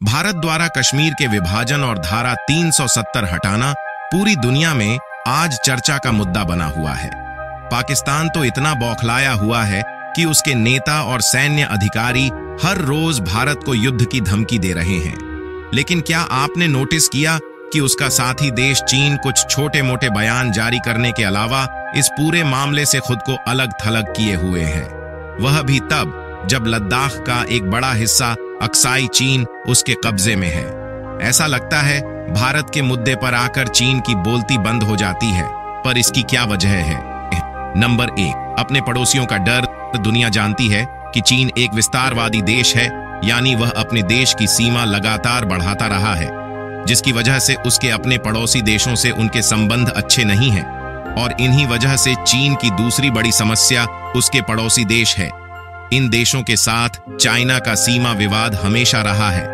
भारत द्वारा कश्मीर के विभाजन और धारा 370 हटाना पूरी दुनिया में आज चर्चा का मुद्दा बना हुआ है। पाकिस्तान तो इतना बौखलाया हुआ है कि उसके नेता और सैन्य अधिकारी हर रोज भारत को युद्ध की धमकी दे रहे हैं। लेकिन क्या आपने नोटिस किया कि उसका साथी देश चीन कुछ छोटे मोटे बयान जारी करने के अलावा इस पूरे मामले से खुद को अलग थलग किए हुए है, वह भी तब जब लद्दाख का एक बड़ा हिस्सा अक्साई चीन उसके कब्जे में है। ऐसा लगता है भारत के मुद्दे पर आकर चीन की बोलती बंद हो जाती है, पर इसकी क्या वजह है? नंबर 1, अपने पड़ोसियों का डर। दुनिया जानती है कि चीन एक विस्तारवादी देश है, यानी वह अपने देश की सीमा लगातार बढ़ाता रहा है, जिसकी वजह से उसके अपने पड़ोसी देशों से उनके संबंध अच्छे नहीं हैं। और इन्हीं वजह से चीन की दूसरी बड़ी समस्या उसके पड़ोसी देश है। इन देशों के साथ चाइना का सीमा विवाद हमेशा रहा है।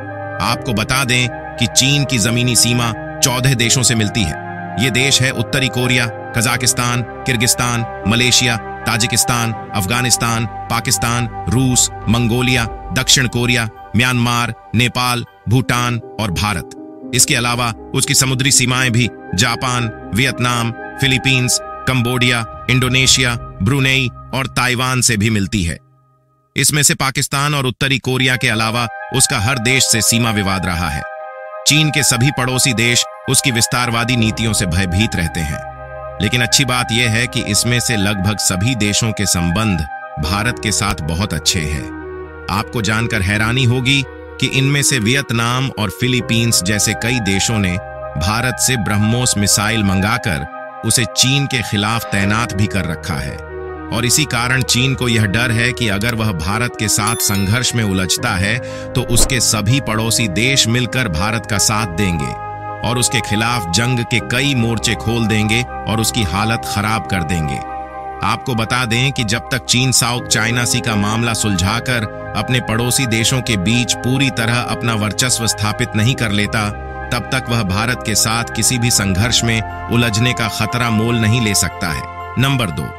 आपको बता दें कि चीन की जमीनी सीमा 14 देशों से मिलती है। ये देश है उत्तरी Korea, Kazakhstan, Kyrgyzstan, Malaysia, Tajikistan, Afghanistan, Pakistan, रूस, मंगोलिया, दक्षिण कोरिया, म्यांमार, नेपाल, भूटान और भारत। इसके अलावा उसकी समुद्री सीमाएं भी Japan, Vietnam, Philippines, Cambodia, Indonesia, Brunei और ताइवान से भी मिलती है। इसमें से पाकिस्तान और उत्तरी कोरिया के अलावा उसका हर देश से सीमा विवाद रहा है। चीन के सभी पड़ोसी देश उसकी विस्तारवादी नीतियों से भयभीत रहते हैं। लेकिन अच्छी बात यह है कि इसमें से लगभग सभी देशों के संबंध भारत के साथ बहुत अच्छे हैं। आपको जानकर हैरानी होगी कि इनमें से वियतनाम और फिलीपींस जैसे कई देशों ने भारत से ब्रह्मोस मिसाइल मंगाकर उसे चीन के खिलाफ तैनात भी कर रखा है। और इसी कारण चीन को यह डर है कि अगर वह भारत के साथ संघर्ष में उलझता है तो उसके सभी पड़ोसी देश मिलकर भारत का साथ देंगे और उसके खिलाफ जंग के कई मोर्चे खोल देंगे और उसकी हालत खराब कर देंगे। आपको बता दें कि जब तक चीन साउथ चाइना सी का मामला सुलझाकर अपने पड़ोसी देशों के बीच पूरी तरह अपना वर्चस्व स्थापित नहीं कर लेता, तब तक वह भारत के साथ किसी भी संघर्ष में उलझने का खतरा मोल नहीं ले सकता है। नंबर 2,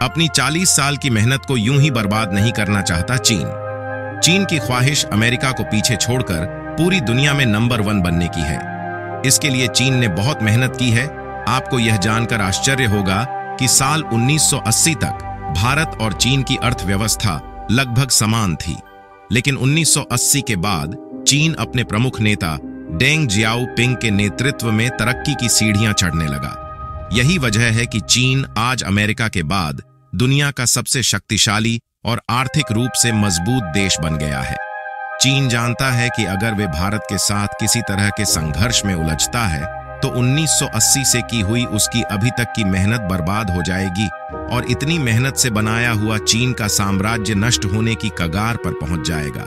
अपनी 40 साल की मेहनत को यूं ही बर्बाद नहीं करना चाहता चीन। चीन की ख्वाहिश अमेरिका को पीछे छोड़कर पूरी दुनिया में नंबर 1 बनने की है। इसके लिए चीन ने बहुत मेहनत की है। आपको यह जानकर आश्चर्य होगा कि साल 1980 तक भारत और चीन की अर्थव्यवस्था लगभग समान थी। लेकिन 1980 के बाद चीन अपने प्रमुख नेता डेंग जियाओपिंग के नेतृत्व में तरक्की की सीढ़ियां चढ़ने लगा। यही वजह है कि चीन आज अमेरिका के बाद दुनिया का सबसे शक्तिशाली और आर्थिक रूप से मजबूत देश बन गया है। चीन जानता है कि अगर वे भारत के साथ किसी तरह के संघर्ष में उलझता है तो 1980 से की हुई उसकी अभी तक की मेहनत बर्बाद हो जाएगी और इतनी मेहनत से बनाया हुआ चीन का साम्राज्य नष्ट होने की कगार पर पहुंच जाएगा।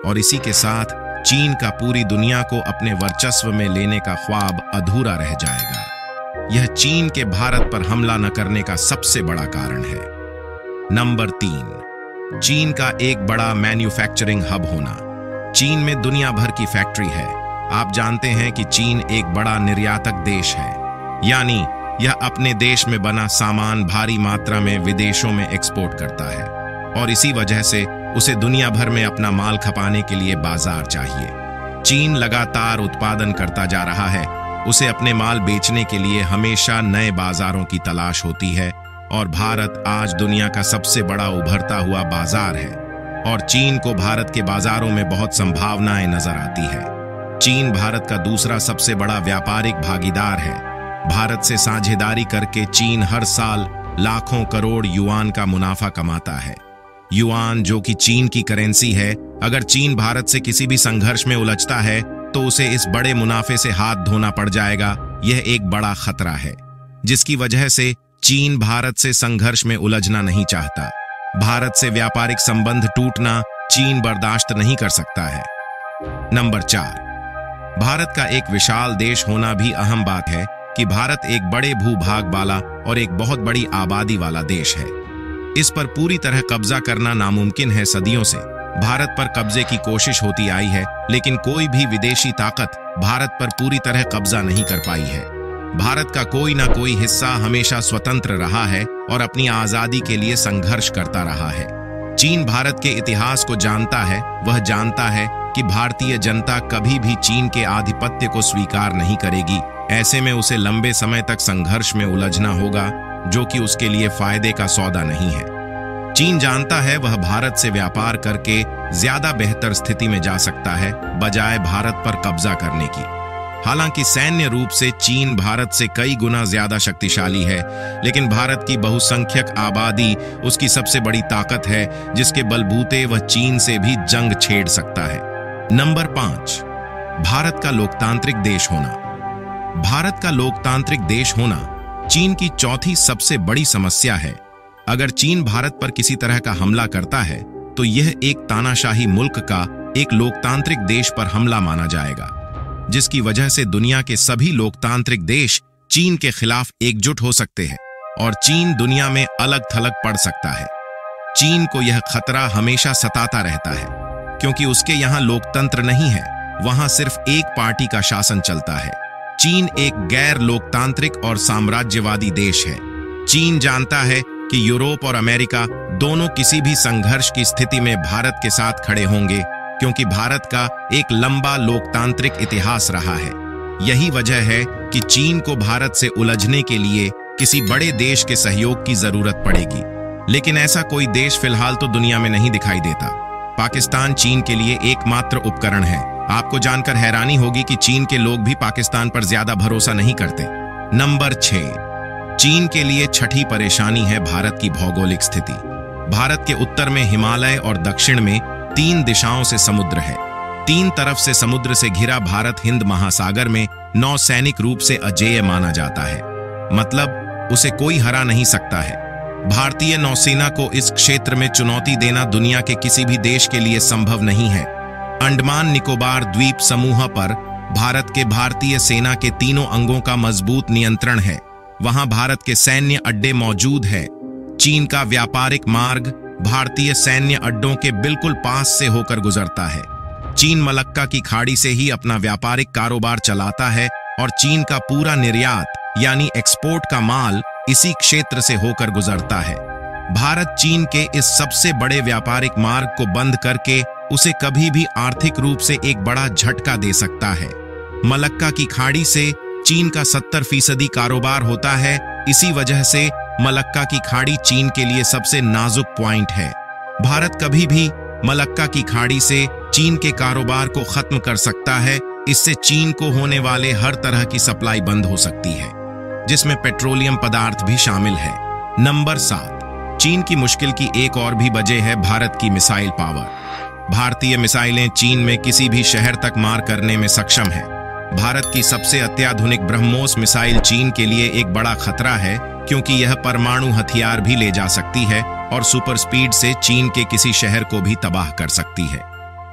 और इसी के साथ चीन का पूरी दुनिया को अपने वर्चस्व में लेने का ख्वाब अधूरा रह जाएगा। यह चीन के भारत पर हमला न करने का सबसे बड़ा कारण है। नंबर 3, चीन का एक बड़ा मैन्युफैक्चरिंग हब होना। चीन में दुनिया भर की फैक्ट्री है। आप जानते हैं कि चीन एक बड़ा निर्यातक देश है, यानी यह अपने देश में बना सामान भारी मात्रा में विदेशों में एक्सपोर्ट करता है और इसी वजह से उसे दुनिया भर में अपना माल खपाने के लिए बाजार चाहिए। चीन लगातार उत्पादन करता जा रहा है। उसे अपने माल बेचने के लिए हमेशा नए बाजारों की तलाश होती है और भारत आज दुनिया का सबसे बड़ा उभरता हुआ बाजार है और चीन को भारत के बाजारों में बहुत संभावनाएं नजर आती है। चीन भारत का दूसरा सबसे बड़ा व्यापारिक भागीदार है। भारत से साझेदारी करके चीन हर साल लाखों करोड़ युआन का मुनाफा कमाता है। युआन जो कि चीन की करेंसी है, अगर चीन भारत से किसी भी संघर्ष में उलझता है तो उसे इस बड़े मुनाफे से हाथ धोना पड़ जाएगा। यह एक बड़ा खतरा है जिसकी वजह से चीन भारत से संघर्ष में उलझना नहीं चाहता। भारत से व्यापारिक संबंध टूटना चीन बर्दाश्त नहीं कर सकता है। नंबर 4, भारत का एक विशाल देश होना भी अहम बात है कि भारत एक बड़े भूभाग वाला और एक बहुत बड़ी आबादी वाला देश है। इस पर पूरी तरह कब्जा करना नामुमकिन है। सदियों से भारत पर कब्जे की कोशिश होती आई है, लेकिन कोई भी विदेशी ताकत भारत पर पूरी तरह कब्जा नहीं कर पाई है। भारत का कोई ना कोई हिस्सा हमेशा स्वतंत्र रहा है और अपनी आजादी के लिए संघर्ष करता रहा है। चीन भारत के इतिहास को जानता है। वह जानता है कि भारतीय जनता कभी भी चीन के आधिपत्य को स्वीकार नहीं करेगी। ऐसे में उसे लंबे समय तक संघर्ष में उलझना होगा, जो कि उसके लिए फायदे का सौदा नहीं है। चीन जानता है वह भारत से व्यापार करके ज्यादा बेहतर स्थिति में जा सकता है, बजाय भारत पर कब्जा करने की। हालांकि सैन्य रूप से चीन भारत से कई गुना ज्यादा शक्तिशाली है, लेकिन भारत की बहुसंख्यक आबादी उसकी सबसे बड़ी ताकत है, जिसके बलबूते वह चीन से भी जंग छेड़ सकता है। नंबर 5, भारत का लोकतांत्रिक देश होना। भारत का लोकतांत्रिक देश होना चीन की चौथी सबसे बड़ी समस्या है। अगर चीन भारत पर किसी तरह का हमला करता है तो यह एक तानाशाही मुल्क का एक लोकतांत्रिक देश पर हमला माना जाएगा, जिसकी वजह से दुनिया के सभी लोकतांत्रिक देश चीन के खिलाफ एकजुट हो सकते हैं और चीन दुनिया में अलग थलग पड़ सकता है। चीन को यह खतरा हमेशा सताता रहता है, क्योंकि उसके यहाँ लोकतंत्र नहीं है, वहां सिर्फ एक पार्टी का शासन चलता है। चीन एक गैर लोकतांत्रिक और साम्राज्यवादी देश है। चीन जानता है कि यूरोप और अमेरिका दोनों किसी भी संघर्ष की स्थिति में भारत के साथ खड़े होंगे, क्योंकि भारत का एक लंबा लोकतांत्रिक इतिहास रहा है। यही वजह है कि चीन को भारत से उलझने के लिए किसी बड़े देश के सहयोग की जरूरत पड़ेगी, लेकिन ऐसा कोई देश फिलहाल तो दुनिया में नहीं दिखाई देता। पाकिस्तान चीन के लिए एकमात्र उपकरण है। आपको जानकर हैरानी होगी कि चीन के लोग भी पाकिस्तान पर ज्यादा भरोसा नहीं करते। नंबर 6, चीन के लिए छठी परेशानी है भारत की भौगोलिक स्थिति। भारत के उत्तर में हिमालय और दक्षिण में 3 दिशाओं से समुद्र है। 3 तरफ से समुद्र से घिरा भारत हिंद महासागर में नौसैनिक रूप से अजेय माना जाता है, मतलब उसे कोई हरा नहीं सकता है। भारतीय नौसेना को इस क्षेत्र में चुनौती देना दुनिया के किसी भी देश के लिए संभव नहीं है। अंडमान निकोबार द्वीप समूह पर भारत के भारतीय सेना के तीनों अंगों का मजबूत नियंत्रण है। वहां भारत के सैन्य अड्डे मौजूद है। चीन का व्यापारिक मार्ग भारतीय सैन्य अड्डों के बिल्कुल पास से होकर गुजरता है। चीन मलक्का की खाड़ी से ही अपना व्यापारिक कारोबार चलाता है और चीन का पूरा निर्यात यानी एक्सपोर्ट का माल इसी क्षेत्र से होकर गुजरता है। भारत चीन के इस सबसे बड़े व्यापारिक मार्ग को बंद करके उसे कभी भी आर्थिक रूप से एक बड़ा झटका दे सकता है। मलक्का की खाड़ी से चीन का 70% कारोबार होता है। इसी वजह से मलक्का की खाड़ी चीन के लिए सबसे नाजुक पॉइंट है। भारत कभी भी मलक्का की खाड़ी से चीन के कारोबार को खत्म कर सकता है। इससे चीन को होने वाले हर तरह की सप्लाई बंद हो सकती है, जिसमें पेट्रोलियम पदार्थ भी शामिल है। नंबर 7, चीन की मुश्किल की एक और भी वजह है भारत की मिसाइल पावर। भारतीय मिसाइलें चीन में किसी भी शहर तक मार करने में सक्षम है। भारत की सबसे अत्याधुनिक ब्रह्मोस मिसाइल चीन के लिए एक बड़ा खतरा है, क्योंकि यह परमाणु हथियार भी ले जा सकती है और सुपर स्पीड से चीन के किसी शहर को भी तबाह कर सकती है।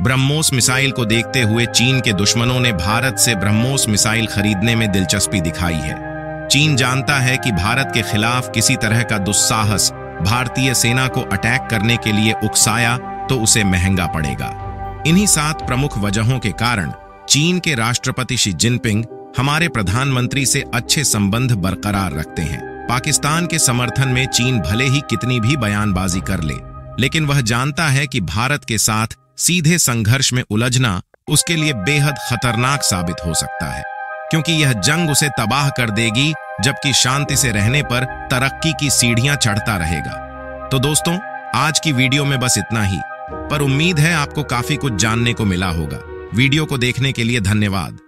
ब्रह्मोस मिसाइल को देखते हुए चीन के दुश्मनों ने भारत से ब्रह्मोस मिसाइल खरीदने में दिलचस्पी दिखाई है। चीन जानता है कि भारत के खिलाफ किसी तरह का दुस्साहस भारतीय सेना को अटैक करने के लिए उकसाया तो उसे महंगा पड़ेगा। इन्हीं 7 प्रमुख वजहों के कारण चीन के राष्ट्रपति शी जिनपिंग हमारे प्रधानमंत्री से अच्छे संबंध बरकरार रखते हैं। पाकिस्तान के समर्थन में चीन भले ही कितनी भी बयानबाजी कर ले, लेकिन वह जानता है कि भारत के साथ सीधे संघर्ष में उलझना उसके लिए बेहद खतरनाक साबित हो सकता है, क्योंकि यह जंग उसे तबाह कर देगी, जबकि शांति से रहने पर तरक्की की सीढ़ियां चढ़ता रहेगा। तो दोस्तों, आज की वीडियो में बस इतना ही, पर उम्मीद है आपको काफी कुछ जानने को मिला होगा। वीडियो को देखने के लिए धन्यवाद।